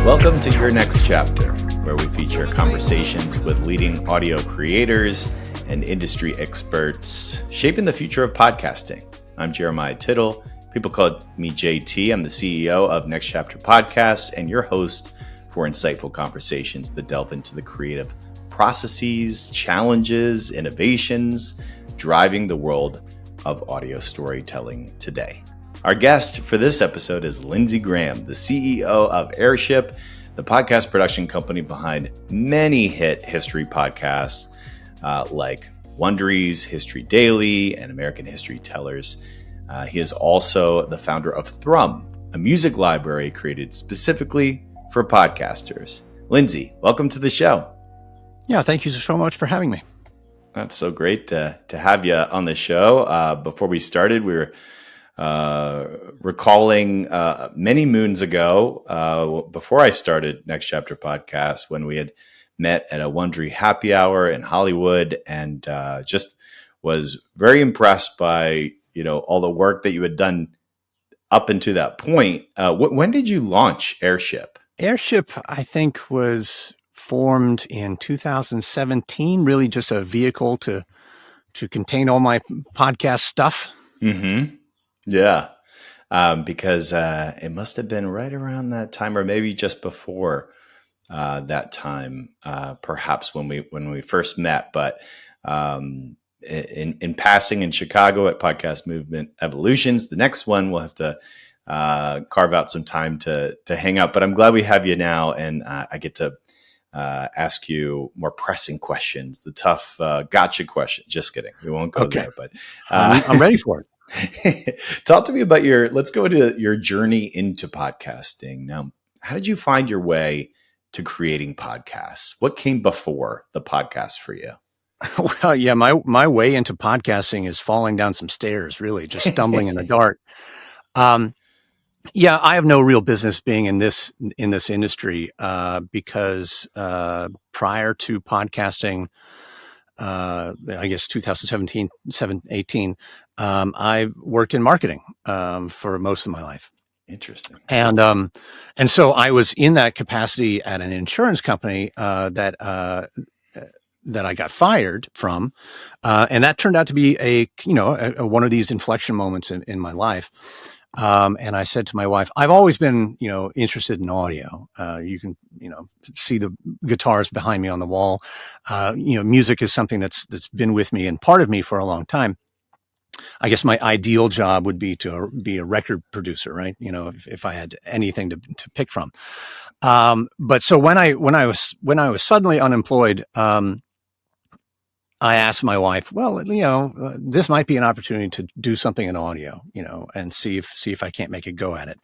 Welcome to Your Next Chapter, where we feature conversations with leading audio creators and industry experts shaping the future of podcasting. I'm Jeremiah Tittle. People call me JT. I'm the CEO of Next Chapter Podcasts and your host for insightful conversations that delve into the creative processes, challenges, innovations driving the world of audio storytelling today. Our guest for this episode is Lindsay Graham, the CEO of Airship, the podcast production company behind many hit history podcasts like Wondery's History Daily and American History Tellers. He is also the founder of Thrum, a music library created specifically for podcasters. Lindsay, welcome to the show. Yeah, thank you so much for having me. That's so great to have you on the show. Before we started, we were recalling many moons ago, before I started Next Chapter Podcast, when we had met at a Wondery happy hour in Hollywood, and just was very impressed by all the work that you had done up until that point. When did you launch Airship? Airship, I think, was formed in 2017. Really, just a vehicle to contain all my podcast stuff. Mm-hmm. Yeah, because it must have been right around that time, or maybe just before that time, perhaps when we first met. But in passing in Chicago at Podcast Movement Evolutions, the next one we'll have to carve out some time to hang out. But I'm glad we have you now, and I get to ask you more pressing questions, the tough gotcha questions. Just kidding, we won't go there. But I'm ready for it. Talk to me about let's go to your journey into podcasting. Now, how did you find your way to creating podcasts? What came before the podcast for you? Well, yeah, my way into podcasting is falling down some stairs, really, just stumbling in the dark. Yeah, I have no real business being in this industry because prior to podcasting, I guess 2017, 18, I worked in marketing for most of my life. Interesting. And so I was in that capacity at an insurance company that I got fired from, and that turned out to be a one of these inflection moments in my life. And I said to my wife, I've always been, interested in audio. You can, see the guitars behind me on the wall. Music is something that's been with me and part of me for a long time. I guess my ideal job would be to be a record producer, right? If I had anything to pick from. But so when I was suddenly unemployed, I asked my wife, well, this might be an opportunity to do something in audio, and see if I can't make a go at it.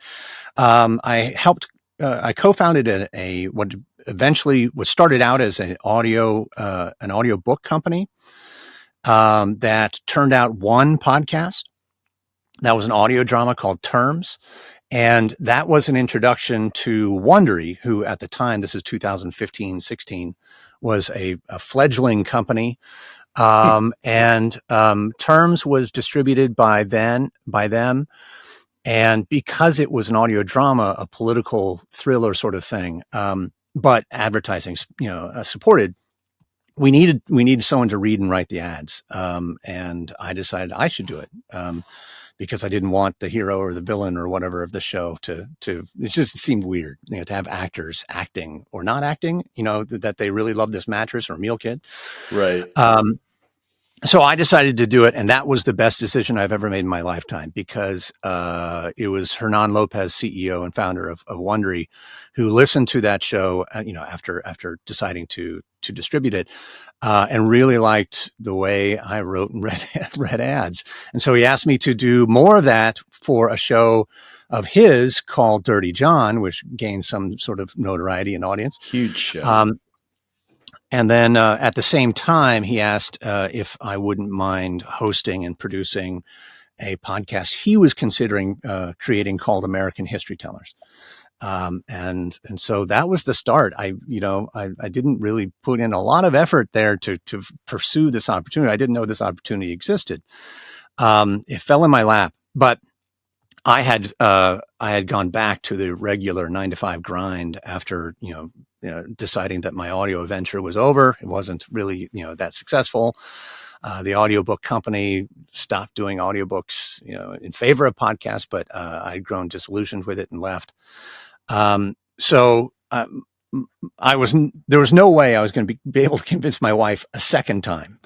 I co-founded what eventually was started out as an audio book company that turned out one podcast. That was an audio drama called Terms. And that was an introduction to Wondery, who at the time, this is 2015, 16, was a fledgling company. And Terms was distributed by them. And because it was an audio drama, a political thriller sort of thing, but advertising, supported, we needed someone to read and write the ads. And I decided I should do it. Because I didn't want the hero or the villain or whatever of the show to it just seemed weird, to have actors acting or not acting, that they really love this mattress or meal kit. Right. So I decided to do it, and that was the best decision I've ever made in my lifetime, because it was Hernan Lopez, CEO and founder of Wondery, who listened to that show, after deciding to distribute it, and really liked the way I wrote and read ads. And so he asked me to do more of that for a show of his called Dirty John, which gained some sort of notoriety and audience. Huge show. And then at the same time, he asked if I wouldn't mind hosting and producing a podcast he was considering creating called American History Tellers. And so that was the start. I didn't really put in a lot of effort there to pursue this opportunity. I didn't know this opportunity existed. It fell in my lap, but I had gone back to the regular 9 to 5 grind after, deciding that my audio venture was over. It wasn't really, that successful. The audiobook company stopped doing audiobooks, in favor of podcasts, but I'd grown disillusioned with it and left. So there was no way I was going to be able to convince my wife a second time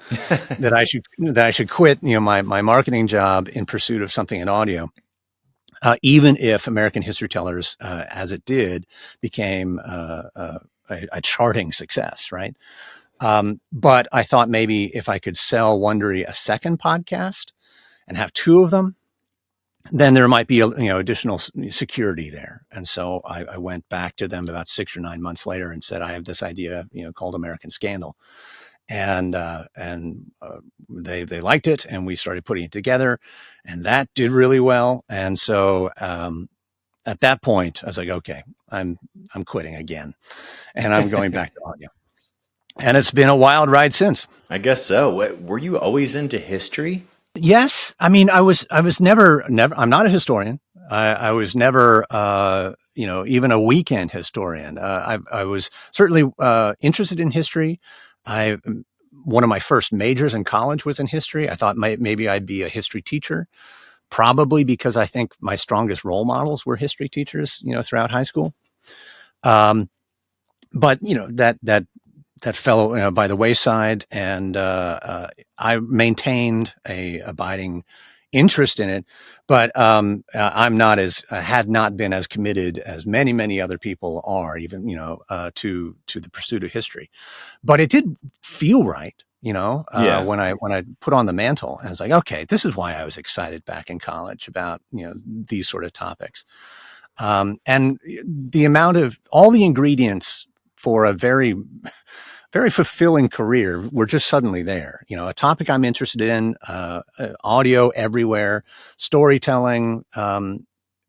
that I should quit, my marketing job in pursuit of something in audio. Even if American History Tellers, as it did, became a charting success, right? But I thought maybe if I could sell Wondery a second podcast and have 2 of them, then there might be additional security there. And so I went back to them about 6 or 9 months later and said, I have this idea, called American Scandal. And they liked it, and we started putting it together, and that did really well. And so at that point, I was like, okay, I'm quitting again, and I'm going back to audio. And it's been a wild ride since. I guess so. Were you always into history? Yes, I mean, I was never. I'm not a historian. I was never, even a weekend historian. I was certainly interested in history. One of my first majors in college was in history. I thought maybe I'd be a history teacher, probably because I think my strongest role models were history teachers, throughout high school. But that fell by the wayside, and I maintained a abiding interest in it, but had not been as committed as many other people are, even to the pursuit of history. But it did feel right, when I put on the mantle, and it's like, okay, this is why I was excited back in college about these sort of topics, and the amount of all the ingredients for a very very fulfilling career were just suddenly there. A topic I'm interested in, audio everywhere, storytelling,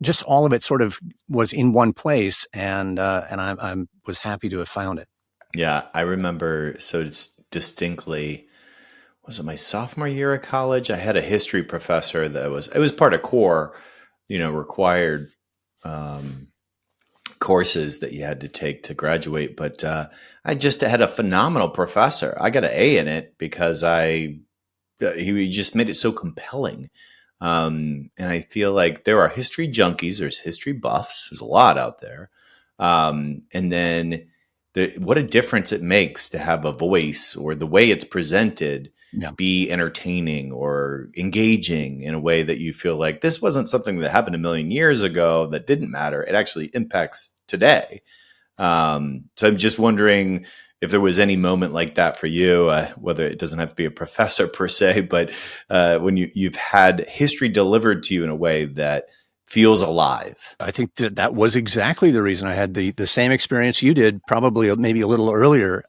just all of it sort of was in one place, and I was happy to have found it. Yeah, I remember so distinctly. Was it my sophomore year of college? I had a history professor it was part of core, required courses that you had to take to graduate. But I just had a phenomenal professor. I got an A in it because he just made it so compelling. And I feel like there are history junkies, there's history buffs, there's a lot out there. And then what a difference it makes to have a voice, or the way it's presented, be entertaining or engaging in a way that you feel like this wasn't something that happened a million years ago that didn't matter. It actually impacts today. So I'm just wondering if there was any moment like that for you, whether it doesn't have to be a professor per se, but when you've had history delivered to you in a way that feels alive. I think that was exactly the reason I had the same experience you did, probably maybe a little earlier.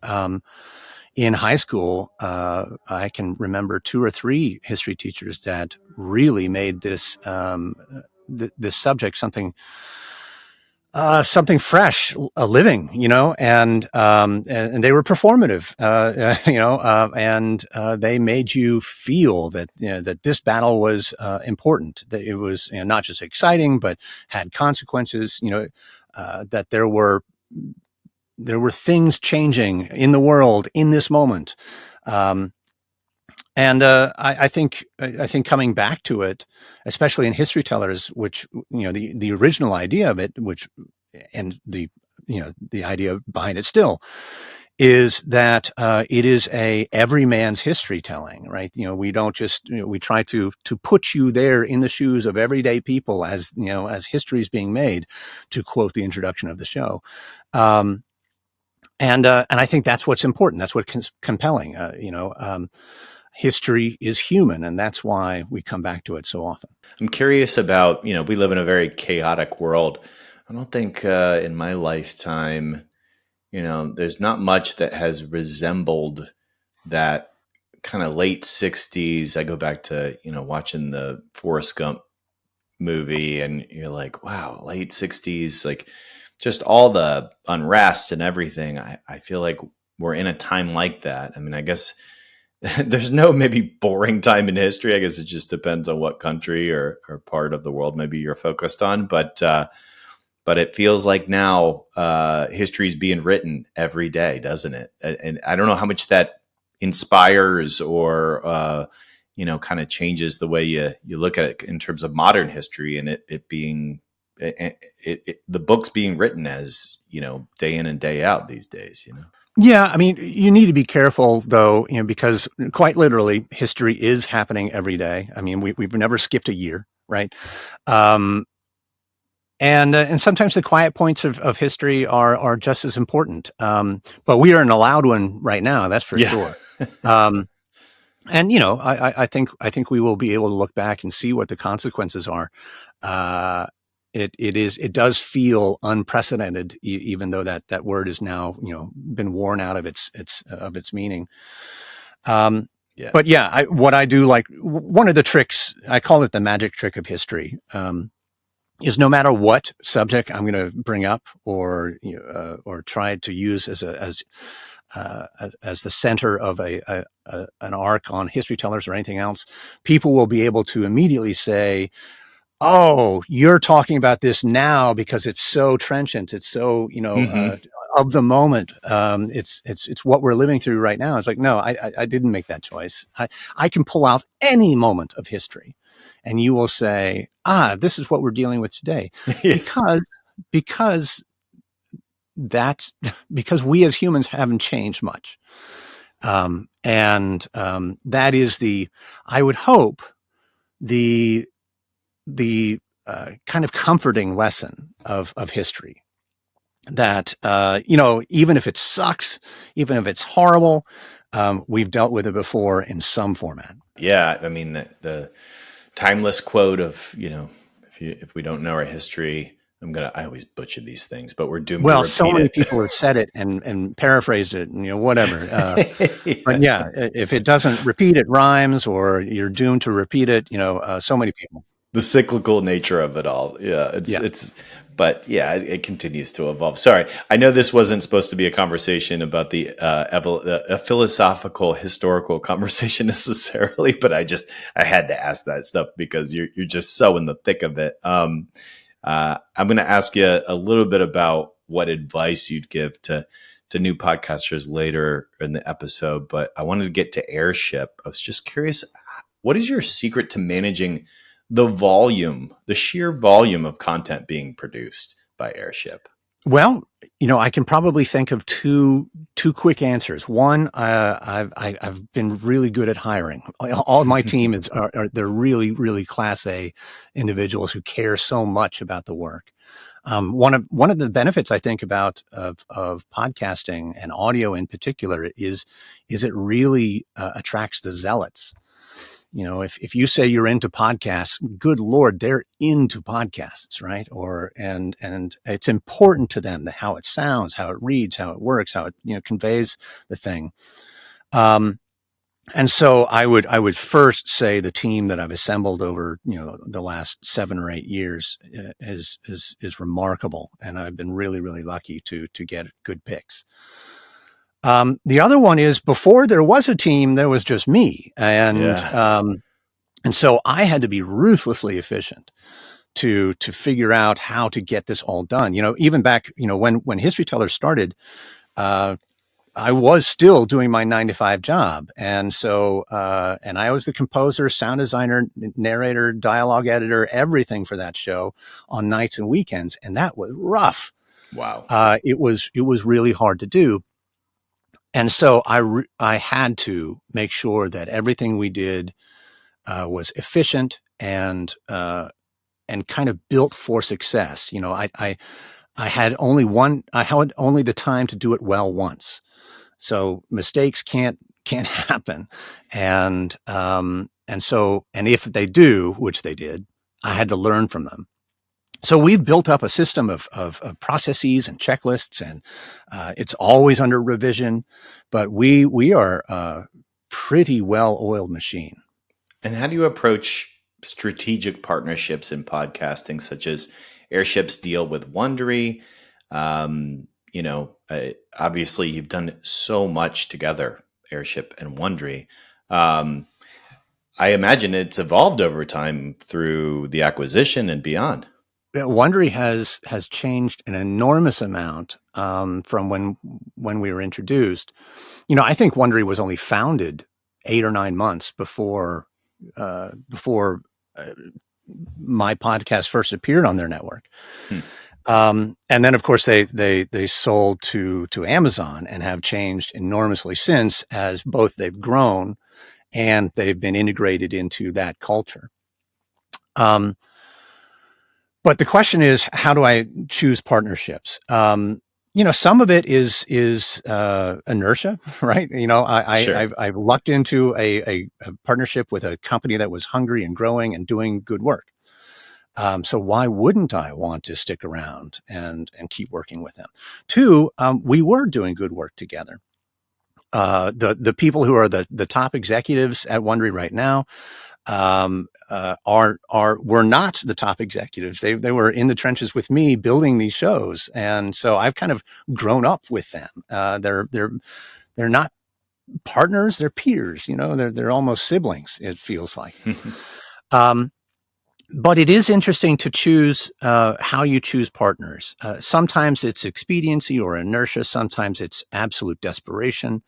In high school, I can remember 2 or 3 history teachers that really made this this subject something fresh, a living, and they were performative, and they made you feel that that this battle was important, that it was not just exciting but had consequences. That there were things changing in the world in this moment. And I think coming back to it, especially in history tellers, which the original idea of it, and the idea behind it still, is that it is a everyman's history telling, right? We don't just we try to put you there in the shoes of everyday people as history is being made, to quote the introduction of the show. And I think that's what's important. That's what's compelling. History is human, and that's why we come back to it so often. I'm curious about, we live in a very chaotic world. I don't think in my lifetime, there's not much that has resembled that kind of late 60s. I go back to, watching the Forrest Gump movie, and you're like, wow, late 60s, like just all the unrest and everything. I feel like we're in a time like that. I mean, I guess there's no maybe boring time in history. I guess it just depends on what country or part of the world maybe you're focused on. But it feels like now history is being written every day, doesn't it? And I don't know how much that inspires or kind of changes the way you look at it in terms of modern history and it being the books being written as day in and day out these days. Yeah, I mean, you need to be careful though, because quite literally, history is happening every day. I mean, we've never skipped a year, right? And sometimes the quiet points of history are just as important. But we are in a loud one right now, that's for sure. And I think we will be able to look back and see what the consequences are. It does feel unprecedented, even though that word is now been worn out of its meaning. But yeah, what I do like, one of the tricks, I call it the magic trick of history, is no matter what subject I'm going to bring up or try to use as the center of an arc on History Tellers or anything else, people will be able to immediately say, "Oh, you're talking about this now because it's so trenchant. It's so of the moment. It's what we're living through right now." It's like, no, I didn't make that choice. I can pull out any moment of history, and you will say, this is what we're dealing with today, because we as humans haven't changed much. And that is I would hope the kind of comforting lesson of history, that, even if it sucks, even if it's horrible, we've dealt with it before in some format. Yeah. I mean, the timeless quote of, if we don't know our history, I always butcher these things, but we're doomed to repeat it. Well, so many people have said it and paraphrased it and, whatever. But yeah, if it doesn't repeat, it rhymes, or you're doomed to repeat it, so many people. The cyclical nature of it all. Yeah. But yeah, it continues to evolve. Sorry. I know this wasn't supposed to be a conversation about a philosophical, historical conversation necessarily, but I had to ask that stuff because you're just so in the thick of it. I'm going to ask you a little bit about what advice you'd give to new podcasters later in the episode, but I wanted to get to Airship. I was just curious, what is your secret to managing the sheer volume of content being produced by Airship? Well, I can probably think of two quick answers. One, I've been really good at hiring. All my team they're really, really class A individuals who care so much about the work. One of the benefits I think about of podcasting and audio in particular is it really attracts the zealots. If you say you're into podcasts, good Lord, they're into podcasts, right? And it's important to them how it sounds, how it reads, how it works, how it conveys the thing. And so I would first say the team that I've assembled over the last 7 or 8 years is remarkable, and I've been really, really lucky to get good picks. The other one is, before there was a team, there was just me. And so I had to be ruthlessly efficient to figure out how to get this all done. Even back, when History Tellers started, I was still doing my 9-to-5 job. And so, and I was the composer, sound designer, narrator, dialogue editor, everything for that show on nights and weekends. And that was rough. Wow. It was really hard to do. And so I had to make sure that everything we did was efficient and kind of built for success. I had only the time to do it well once, so mistakes can't happen. And if they do, which they did, I had to learn from them. So we've built up a system of processes and checklists, and it's always under revision, but we are a pretty well-oiled machine. And how do you approach strategic partnerships in podcasting, such as Airship's deal with Wondery? Obviously you've done so much together, Airship and Wondery. I imagine it's evolved over time through the acquisition and beyond. Wondery has changed an enormous amount from when we were introduced. I think Wondery was only founded 8 or 9 months before my podcast first appeared on their network. And then, of course, they sold to Amazon and have changed enormously since, as both they've grown and they've been integrated into that culture. But the question is, how do I choose partnerships? Some of it is inertia, right? Sure. I've lucked into a partnership with a company that was hungry and growing and doing good work. So why wouldn't I want to stick around and keep working with them? Two, we were doing good work together. The people who are the top executives at Wondery right now were not the top executives. They were in the trenches with me building these shows, and so I've kind of grown up with them. They're not partners; they're peers. They're almost siblings. It feels like. But it is interesting to choose how you choose partners. Sometimes it's expediency or inertia. Sometimes it's absolute desperation.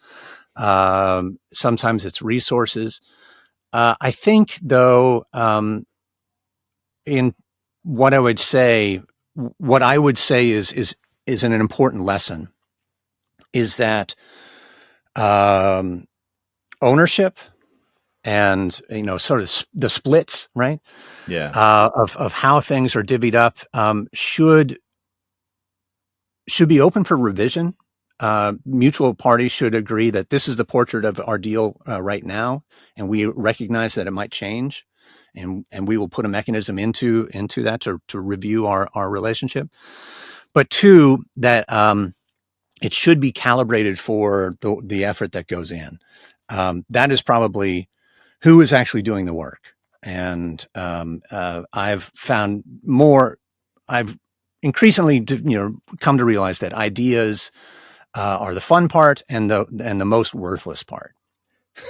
Sometimes it's resources. I think, though, in what I would say is an important lesson is that ownership and sort of the splits, right? Yeah. Of how things are divvied up should be open for revision. Mutual parties should agree that this is the portrait of our deal right now, and we recognize that it might change, and we will put a mechanism into that to review our relationship. But two, that it should be calibrated for the effort that goes in. That is probably who is actually doing the work, and I've found more. I've increasingly come to realize that ideas are the fun part and the most worthless part.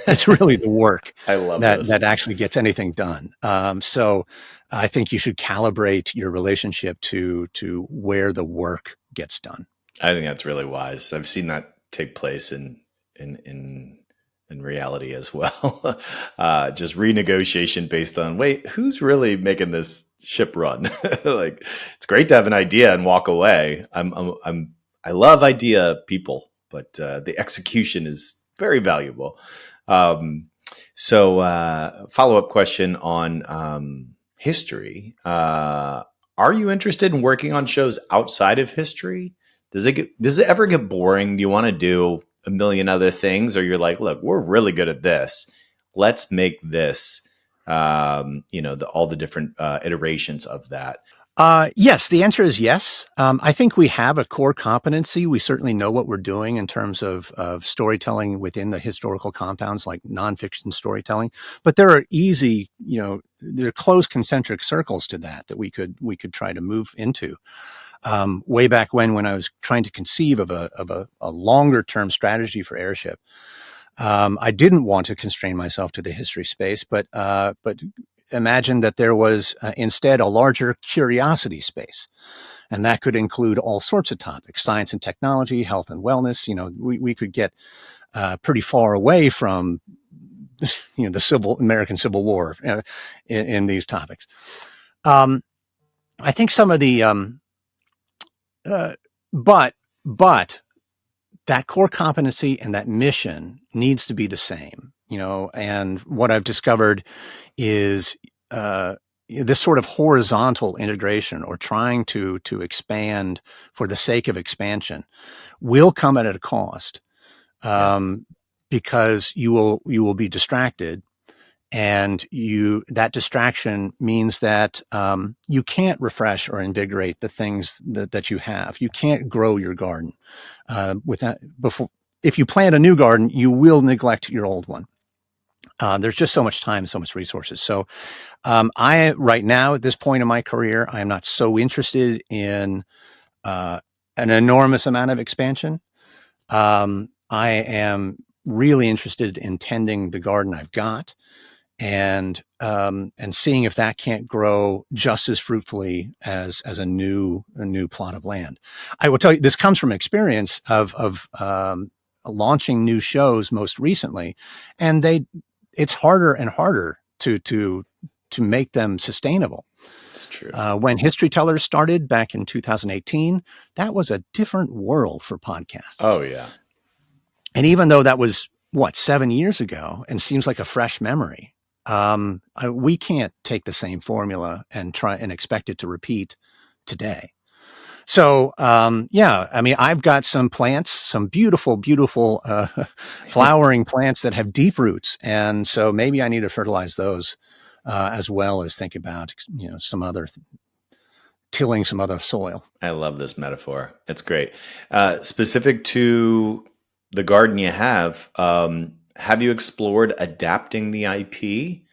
It's really the work I love that actually gets anything done. So I think you should calibrate your relationship to where the work gets done. I think that's really wise. I've seen that take place in reality as well. Just renegotiation based on, wait, who's really making this ship run? Like, it's great to have an idea and walk away. I love idea people, but the execution is very valuable. So follow up question on history. Are you interested in working on shows outside of history? Does it ever get boring? Do you want to do a million other things, or you're like, look, we're really good at this. Let's make this, all the different iterations of that. Yes, the answer is yes. I think we have a core competency. We certainly know what we're doing in terms of storytelling within the historical compounds, like nonfiction storytelling. But there are there are close concentric circles to that we could try to move into. Way back when I was trying to conceive of a longer term strategy for Airship, I didn't want to constrain myself to the history space, but imagine that there was instead a larger curiosity space, and that could include all sorts of topics: science and technology, health and wellness. We could get pretty far away from the American Civil War in these topics. I think some of the but that core competency and that mission needs to be the same, and what I've discovered is this sort of horizontal integration, or trying to expand for the sake of expansion, will come at a cost, because you will be distracted. And that distraction means that you can't refresh or invigorate the things that you have. You can't grow your garden with that. If you plant a new garden, you will neglect your old one. There's just so much time, so much resources. So right now, at this point in my career, I am not so interested in an enormous amount of expansion. I am really interested in tending the garden I've got, and seeing if that can't grow just as fruitfully as a new plot of land. I will tell you, this comes from experience of launching new shows most recently, and it's harder and harder to make them sustainable. It's true. When History Tellers started back in 2018, that was a different world for podcasts. Oh yeah. And even though that was 7 years ago and seems like a fresh memory, we can't take the same formula and try and expect it to repeat today. So, I mean, I've got some plants, some beautiful, beautiful flowering plants that have deep roots. And so maybe I need to fertilize those as well as think about, tilling some other soil. I love this metaphor. It's great. Specific to the garden you have you explored adapting the IP?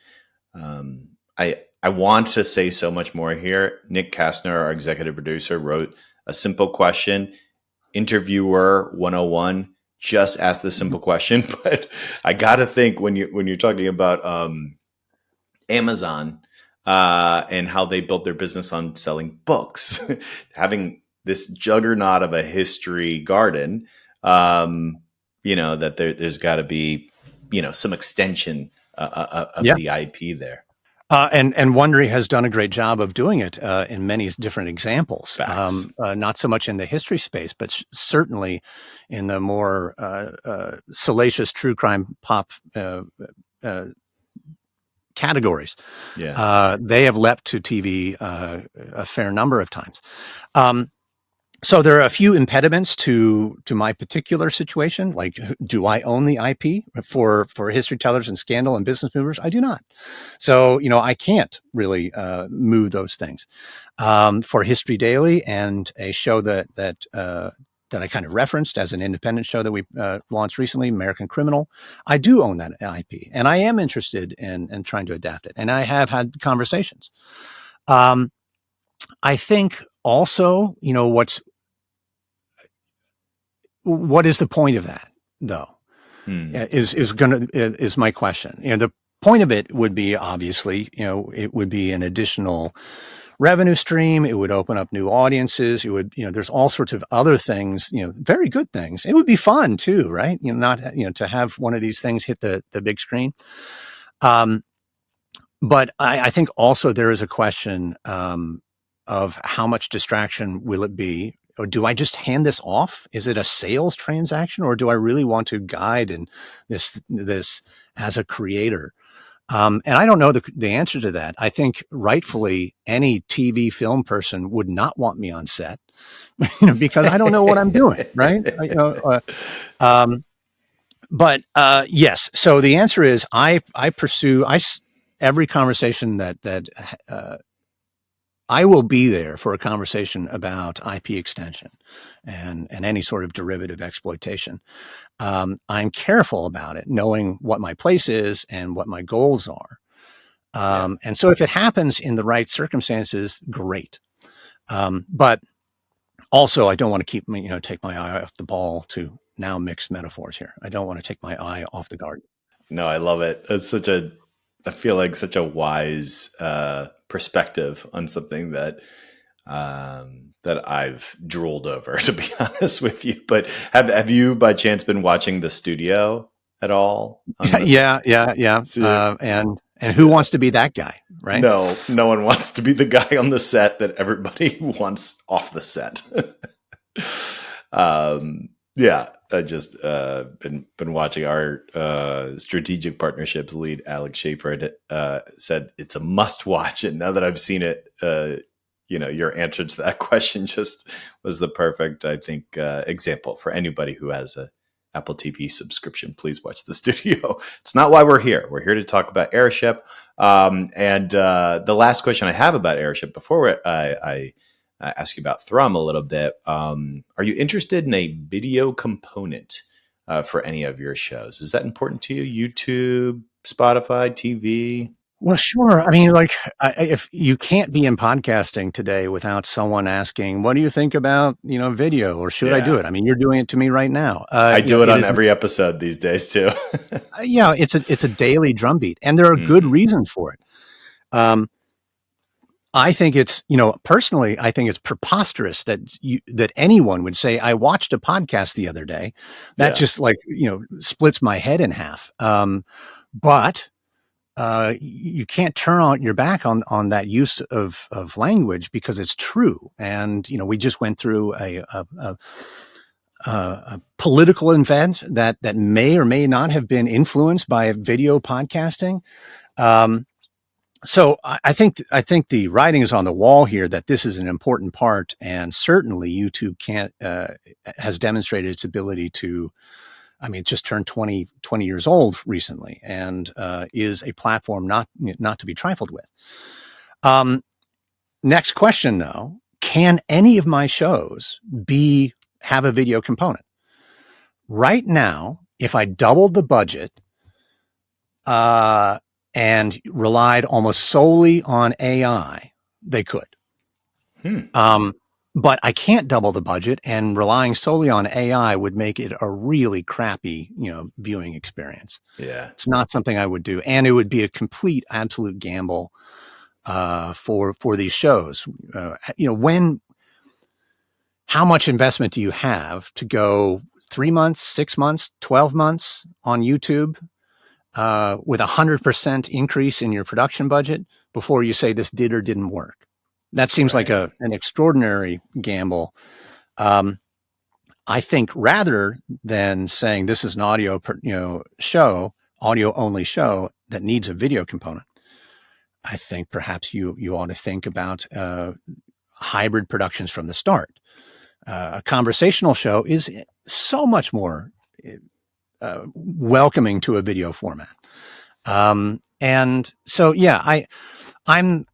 I want to say so much more here. Nick Kastner, our executive producer, wrote a simple question. Interviewer 101, just ask the simple question. But I got to think when you're talking about Amazon and how they built their business on selling books, having this juggernaut of a history garden, that there's got to be, some extension of the IP there. And Wondery has done a great job of doing it in many different examples. Not so much in the history space, but certainly in the more salacious true crime pop categories. Yeah. They have leapt to TV a fair number of times. So there are a few impediments to my particular situation. Like, do I own the IP for History Tellers and Scandal and Business Movers? I do not. So, I can't really move those things. For History Daily and a show that I kind of referenced as an independent show that we launched recently, American Criminal, I do own that IP, and I am interested in trying to adapt it. And I have had conversations. I think also, what is the point of that, though? Is my question. The point of it would be, obviously, it would be an additional revenue stream. It would open up new audiences. It would, there's all sorts of other things, very good things. It would be fun too, right? To have one of these things hit the big screen. But I think also there is a question of how much distraction will it be? Or do I just hand this off? Is it a sales transaction, or do I really want to guide in this as a creator? And I don't know the answer to that. I think rightfully any TV film person would not want me on set, because I don't know what I'm doing, right? But yes. So the answer is I pursue every conversation that I will be there for a conversation about IP extension and any sort of derivative exploitation. I'm careful about it, knowing what my place is and what my goals are. And so if it happens in the right circumstances, great. But also I don't want to take my eye off the ball to now mix metaphors here. I don't want to take my eye off the garden. No, I love it. It's I feel like such a wise perspective on something that I've drooled over, to be honest with you. But have you by chance been watching The Studio at all? Yeah. And who wants to be that guy, right? No one wants to be the guy on the set that everybody wants off the set. Yeah, I just been watching our strategic partnerships lead, Alex Schaefer, said it's a must watch. And now that I've seen it, your answer to that question just was the perfect, I think, example for anybody who has a Apple TV subscription. Please watch The Studio. It's not why we're here. We're here to talk about Airship. And the last question I have about Airship before I ask you about Thrum a little bit. Are you interested in a video component for any of your shows? Is that important to you? YouTube, Spotify, TV? Well, sure. I mean, like, if you can't be in podcasting today without someone asking, "What do you think about, video, or should I do Yeah. it?" I mean, you're doing it to me right now. I do it It on is, every episode these days too. it's a daily drumbeat, and there are good Hmm. reasons for it. Um, I think it's, personally, I think it's preposterous that anyone would say, "I watched a podcast the other day." That Yeah. just, like, splits my head in half. But you can't turn on your back on that use of language, because it's true. And, we just went through a political event that may or may not have been influenced by video podcasting. Um, so I think the writing is on the wall here that this is an important part, and certainly YouTube can't has demonstrated its ability to. I mean, it just turned 20 years old recently, and is a platform not to be trifled with. Um, Next question, though: can any of my shows have a video component? Right now, if I doubled the budget uh, and relied almost solely on AI, they could. Hmm. Um, but I can't double the budget, and relying solely on AI would make it a really crappy, viewing experience. Yeah. It's not something I would do, and it would be a complete, absolute gamble for these shows. How much investment do you have to go 3 months, 6 months, 12 months on YouTube with 100% increase in your production budget before you say this did or didn't work? That seems like Right. an extraordinary gamble. I think rather than saying this is an audio, audio only show that needs a video component, I think perhaps you ought to think about hybrid productions from the start. A conversational show is so much more welcoming to a video format. And so, yeah, I'm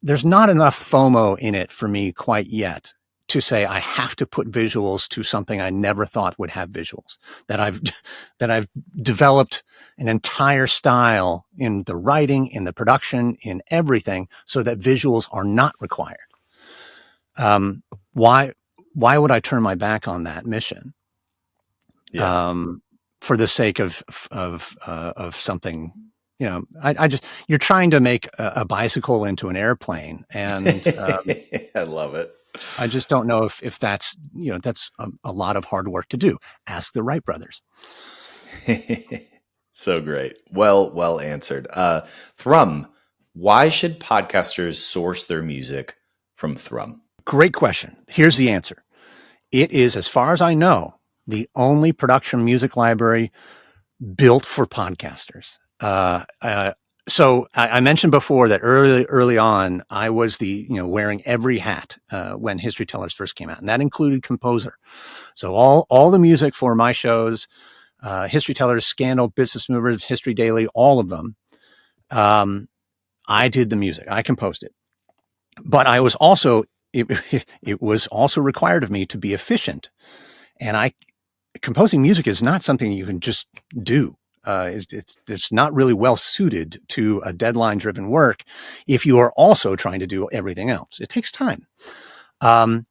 there's not enough FOMO in it for me quite yet to say I have to put visuals to something I never thought would have visuals, that I've developed an entire style in the writing, in the production, in everything, so that visuals are not required. Why would I turn my back on that mission? Yeah. For the sake of something, you're trying to make a bicycle into an airplane, and I love it. I just don't know if that's a lot of hard work to do. Ask the Wright brothers. So great. Well answered. Thrum, why should podcasters source their music from Thrum? Great question. Here's the answer. It is, as far as I know, the only production music library built for podcasters. So I mentioned before that early on, I was wearing every hat when History Tellers first came out, and that included composer. So all the music for my shows, History Tellers, Scandal, Business Movers, History Daily, all of them, I did the music. I composed it. But I was also it was also required of me to be efficient, and composing music is not something you can just do. It's not really well suited to a deadline-driven work if you are also trying to do everything else. It takes time. And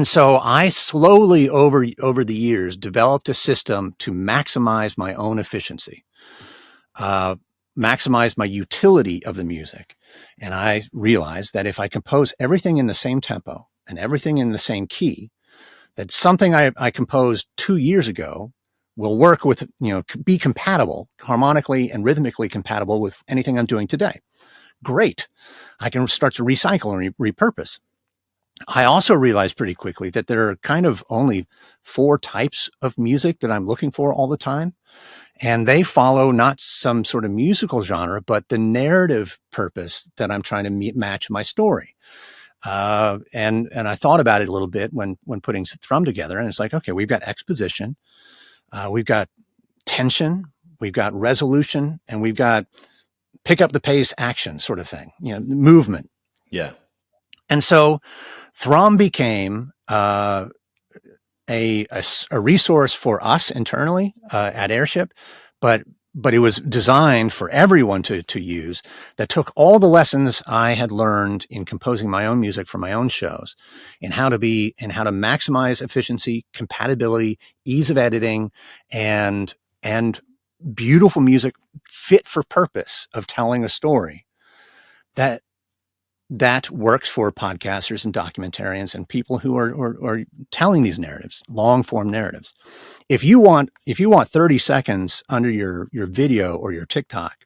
so I slowly over the years developed a system to maximize my own efficiency, maximize my utility of the music. And I realized that if I compose everything in the same tempo and everything in the same key, that something I composed 2 years ago will work with, be compatible, harmonically and rhythmically compatible with anything I'm doing today. Great. I can start to recycle and repurpose. I also realized pretty quickly that there are kind of only 4 types of music that I'm looking for all the time. And they follow not some sort of musical genre, but the narrative purpose that I'm trying to match my story. And I thought about it a little bit when putting Thrum together, and it's like, okay, we've got exposition, we've got tension, we've got resolution, and we've got pick up the pace action sort of thing, movement. Yeah. And so Thrum became a resource for us internally at Airship, but but it was designed for everyone to use, that took all the lessons I had learned in composing my own music for my own shows and how to maximize efficiency, compatibility, ease of editing, and beautiful music fit for purpose of telling a story that works for podcasters and documentarians and people who are telling these narratives, long form narratives. If you want 30 seconds under your video or your TikTok,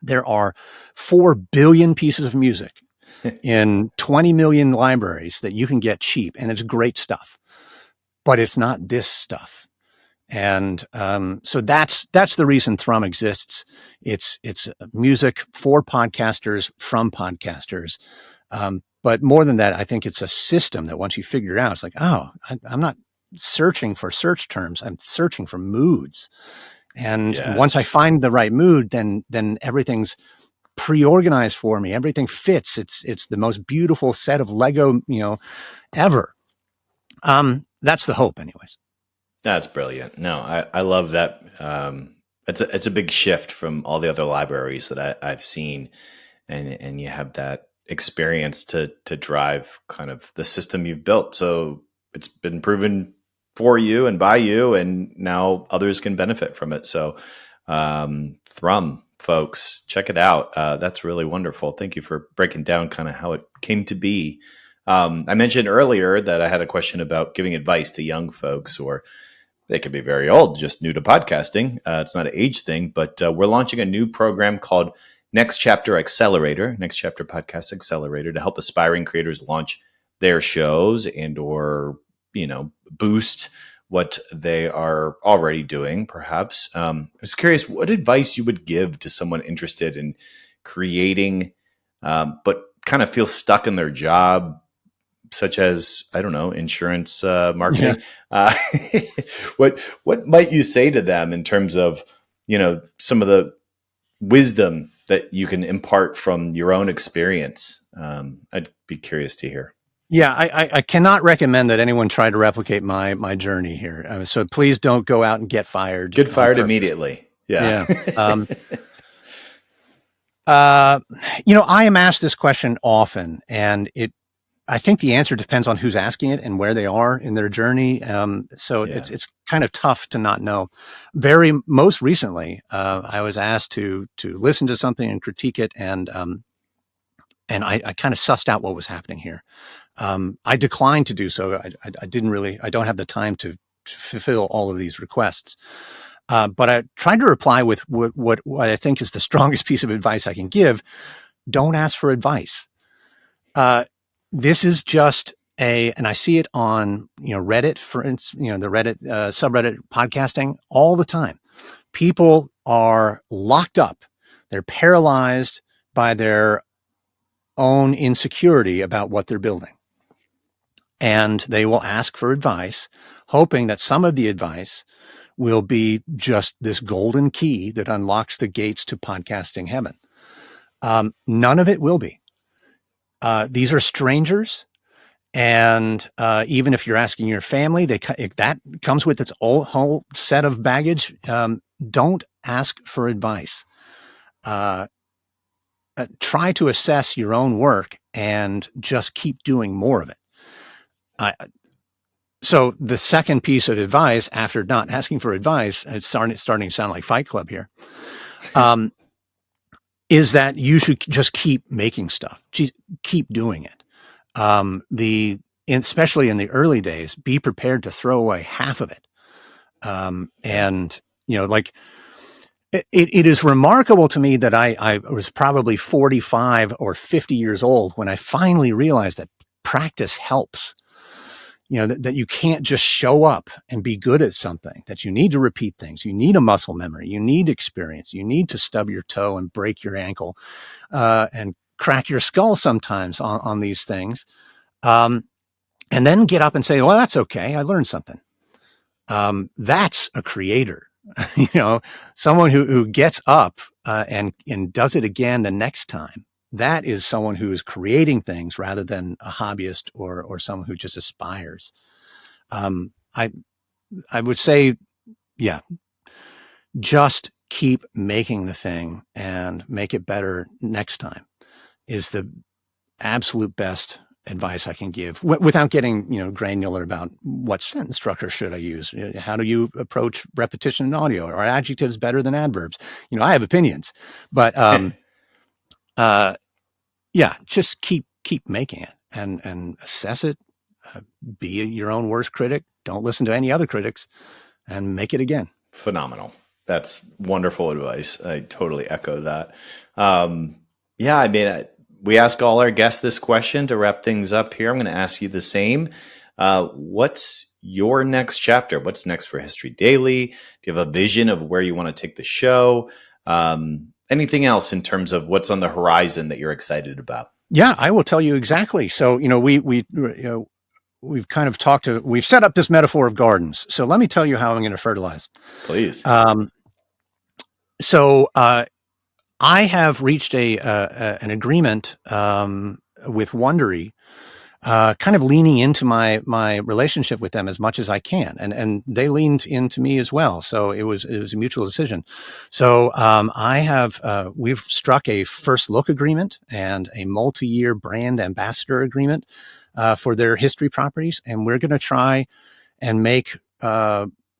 there are 4 billion pieces of music in 20 million libraries that you can get cheap, and it's great stuff, but it's not this stuff. And so that's the reason Thrum exists. It's music for podcasters from podcasters. But more than that, I think it's a system that once you figure it out, it's like, oh, I'm not searching for search terms. I'm searching for moods. And once I find the right mood, then everything's pre-organized for me. Everything fits. It's the most beautiful set of Lego, ever. That's the hope anyways. That's brilliant. No, I love that. It's a big shift from all the other libraries that I've seen, and you have that experience to drive kind of the system you've built. So it's been proven for you and by you, and now others can benefit from it. So Thrum, folks, check it out. That's really wonderful. Thank you for breaking down kind of how it came to be. I mentioned earlier that I had a question about giving advice to young folks, or they could be very old, just new to podcasting. It's not an age thing, but we're launching a new program called Next Chapter Accelerator, Next Chapter Podcast Accelerator, to help aspiring creators launch their shows and or, boost what they are already doing, perhaps. I was curious what advice you would give to someone interested in creating, but kind of feel stuck in their job, such as, I don't know, insurance marketing. Yeah. What might you say to them in terms of, some of the wisdom that you can impart from your own experience? I'd be curious to hear. Yeah, I cannot recommend that anyone try to replicate my journey here. So please don't go out and get fired. Get fired immediately. Yeah. I am asked this question often, and I think the answer depends on who's asking it and where they are in their journey. It's kind of tough to not know. Most recently, I was asked to listen to something and critique it, and I kind of sussed out what was happening here. I declined to do so. I don't have the time to fulfill all of these requests. But I tried to reply with what I think is the strongest piece of advice I can give. Don't ask for advice. This is just and I see it on, Reddit, for instance, the Reddit subreddit podcasting all the time. People are locked up. They're paralyzed by their own insecurity about what they're building. And they will ask for advice, hoping that some of the advice will be just this golden key that unlocks the gates to podcasting heaven. None of it will be. These are strangers. And even if you're asking your family, that comes with its whole set of baggage. Don't ask for advice. Try to assess your own work and just keep doing more of it. So the second piece of advice, after not asking for advice, it's starting to sound like Fight Club here, is that you should just keep making stuff. Keep doing it. Especially in the early days, be prepared to throw away half of it. It is remarkable to me that I was probably 45 or 50 years old when I finally realized that practice helps. That you can't just show up and be good at something, that you need to repeat things. You need a muscle memory. You need experience. You need to stub your toe and break your ankle, and crack your skull sometimes on these things. And then get up and say, well, that's okay. I learned something. That's a creator, someone who gets up, and does it again the next time. That is someone who is creating things rather than a hobbyist or someone who just aspires. I would say, just keep making the thing and make it better next time is the absolute best advice I can give without getting, granular about what sentence structure should I use. How do you approach repetition in audio? Are adjectives better than adverbs? I have opinions, but just keep making it and assess it. Be your own worst critic. Don't listen to any other critics, and make it again. Phenomenal. That's wonderful advice. I totally echo that. We ask all our guests this question to wrap things up here. I'm going to ask you the same. What's your next chapter? What's next for History Daily? Do you have a vision of where you want to take the show? Anything else in terms of what's on the horizon that you're excited about? Yeah, I will tell you exactly. So, we've kind of we've set up this metaphor of gardens. So let me tell you how I'm going to fertilize. Please. I have reached an agreement with Wondery, kind of leaning into my relationship with them as much as I can, and they leaned into me as well. So it was a mutual decision. So we've struck a first look agreement and a multi-year brand ambassador agreement for their history properties, and we're going to try and make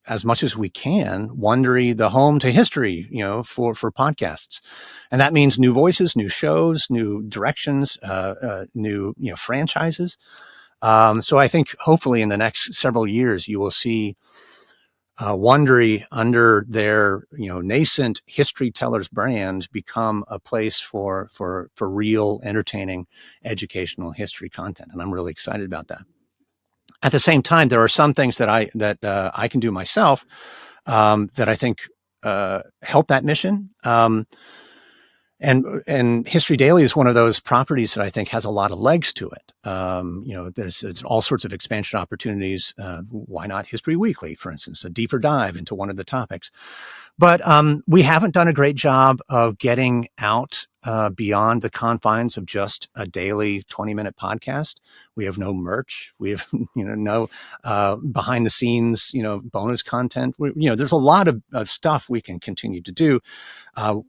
as much as we can Wondery the home to history, for podcasts. And that means new voices, new shows, new directions, new, franchises. So I think hopefully in the next several years, you will see Wondery under their, nascent History Tellers brand become a place for real entertaining educational history content. And I'm really excited about that. At the same time, there are some things that I can do myself that I think help that mission. And History Daily is one of those properties that I think has a lot of legs to it. There's all sorts of expansion opportunities. Why not History Weekly, for instance, a deeper dive into one of the topics? But we haven't done a great job of getting out beyond the confines of just a daily 20-minute podcast. We have no merch. We have no behind the scenes bonus content. There's a lot of stuff we can continue to do.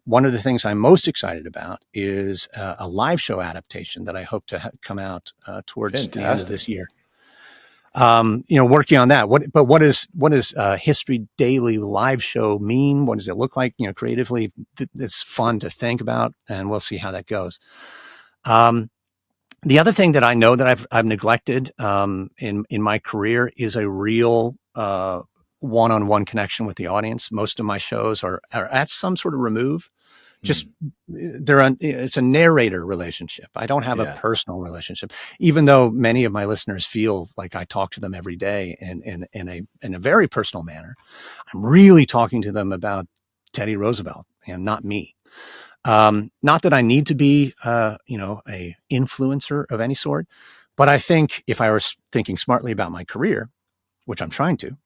One of the things I'm most excited about is a live show adaptation that I hope to come out towards the end of this year. Working on that. What does History Daily live show mean? What does it look like? Creatively, it's fun to think about, and we'll see how that goes. The other thing that I know that I've neglected in my career is a real one-on-one connection with the audience. Most of my shows are at some sort of remove. Just it's a narrator relationship. I don't have a personal relationship, even though many of my listeners feel like I talk to them every day in a very personal manner. I'm really talking to them about Teddy Roosevelt and not me. Not that I need to be, a influencer of any sort, but I think if I was thinking smartly about my career, which I'm trying to,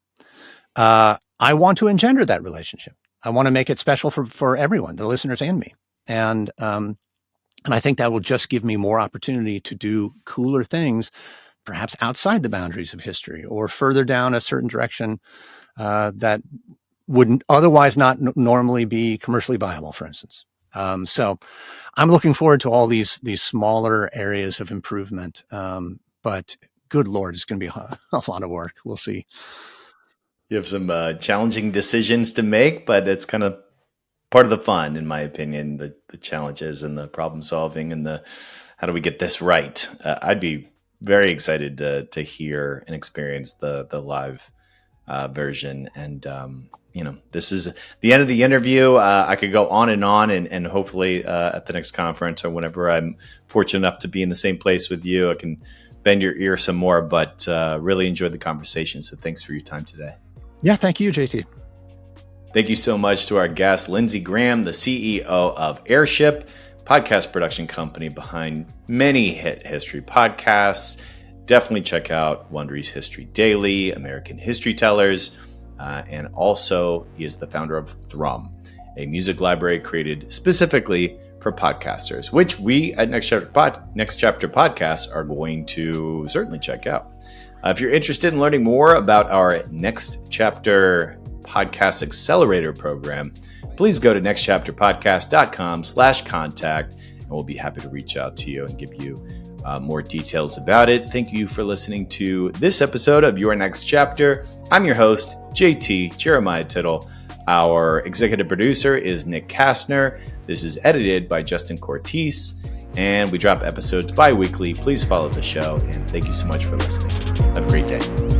I want to engender that relationship. I want to make it special for everyone, the listeners and me. And I think that will just give me more opportunity to do cooler things, perhaps outside the boundaries of history or further down a certain direction that wouldn't otherwise not normally be commercially viable, for instance. So I'm looking forward to all these smaller areas of improvement. But good Lord, it's going to be a lot of work. We'll see. You have some challenging decisions to make, but it's kind of part of the fun, in my opinion, the challenges and the problem solving and the how do we get this right. I'd be very excited to hear and experience the live version. And, this is the end of the interview. I could go on and hopefully at the next conference or whenever I'm fortunate enough to be in the same place with you, I can bend your ear some more, but really enjoyed the conversation. So thanks for your time today. Yeah, thank you, JT. Thank you so much to our guest, Lindsay Graham, the CEO of Airship, podcast production company behind many hit history podcasts. Definitely check out Wondery's History Daily, American History Tellers, and also he is the founder of Thrum, a music library created specifically for podcasters, which we at Next Chapter Podcasts are going to certainly check out. If you're interested in learning more about our Next Chapter Podcast Accelerator program, please go to nextchapterpodcast.com/contact, and we'll be happy to reach out to you and give you more details about it. Thank you for listening to this episode of Your Next Chapter. I'm your host, JT, Jeremiah Tittle. Our executive producer is Nick Kastner. This is edited by Justin Cortese, and we drop episodes bi-weekly. Please follow the show, and thank you so much for listening. Have a great day.